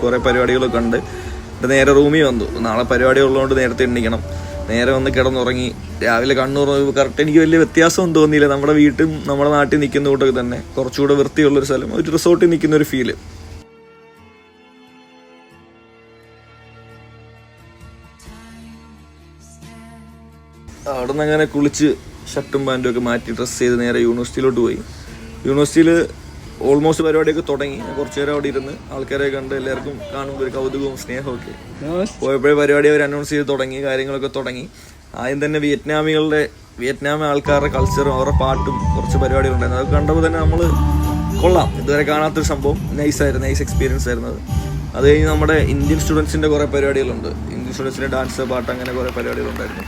കുറേ പരിപാടികളൊക്കെ ഉണ്ട്. നേരെ റൂമിൽ വന്നു. നാളെ പരിപാടി ഉള്ളതുകൊണ്ട് നേരത്തെ എണ്ണിക്കണം. നേരെ വന്ന് കിടന്നുറങ്ങി. രാവിലെ കണ്ണൂർ കറക്റ്റ് എനിക്ക് വലിയ വ്യത്യാസമൊന്നും തോന്നിയില്ല. നമ്മുടെ വീട്ടും നമ്മുടെ നാട്ടിൽ നിൽക്കുന്ന കൂട്ടൊക്കെ തന്നെ കുറച്ചുകൂടെ വൃത്തിയുള്ളൊരു സ്ഥലം, ഒരു റിസോർട്ടിൽ നിൽക്കുന്ന ഒരു ഫീല്. അവിടെ നിന്ന് അങ്ങനെ കുളിച്ച് ഷർട്ടും പാൻറ്റും ഒക്കെ മാറ്റി ഡ്രസ്സ് ചെയ്ത് നേരെ യൂണിവേഴ്സിറ്റിയിലോട്ട് പോയി. യൂണിവേഴ്സിറ്റിയിൽ ഓൾമോസ്റ്റ് പരിപാടിയൊക്കെ തുടങ്ങി. കുറച്ചു നേരം അവിടെ ഇരുന്ന് ആൾക്കാരെ കണ്ട് എല്ലാവർക്കും കാണുമ്പോൾ ഒരു കൗതുകവും സ്നേഹവും ഒക്കെ. പോയപ്പോഴേ പരിപാടി അവർ അനൗൺസ് ചെയ്ത് തുടങ്ങി, കാര്യങ്ങളൊക്കെ തുടങ്ങി. ആദ്യം തന്നെ വിയറ്റ്നാം ആൾക്കാരുടെ കൾച്ചറും അവരുടെ പാട്ടും കുറച്ച് പരിപാടികളുണ്ടായിരുന്നു. അത് കണ്ടപ്പോൾ തന്നെ നമ്മൾ കൊള്ളാം, ഇതുവരെ കാണാത്തൊരു സംഭവം. നൈസ് എക്സ്പീരിയൻസ് ആയിരുന്നു അത്. അത് കഴിഞ്ഞ് നമ്മുടെ ഇന്ത്യൻ സ്റ്റുഡൻസിൻ്റെ കുറേ പരിപാടികളുണ്ട്. ഇന്ത്യൻ സ്റ്റുഡൻസിൻ്റെ ഡാൻസ്, പാട്ട്, അങ്ങനെ കുറേ പരിപാടികളുണ്ടായിരുന്നു.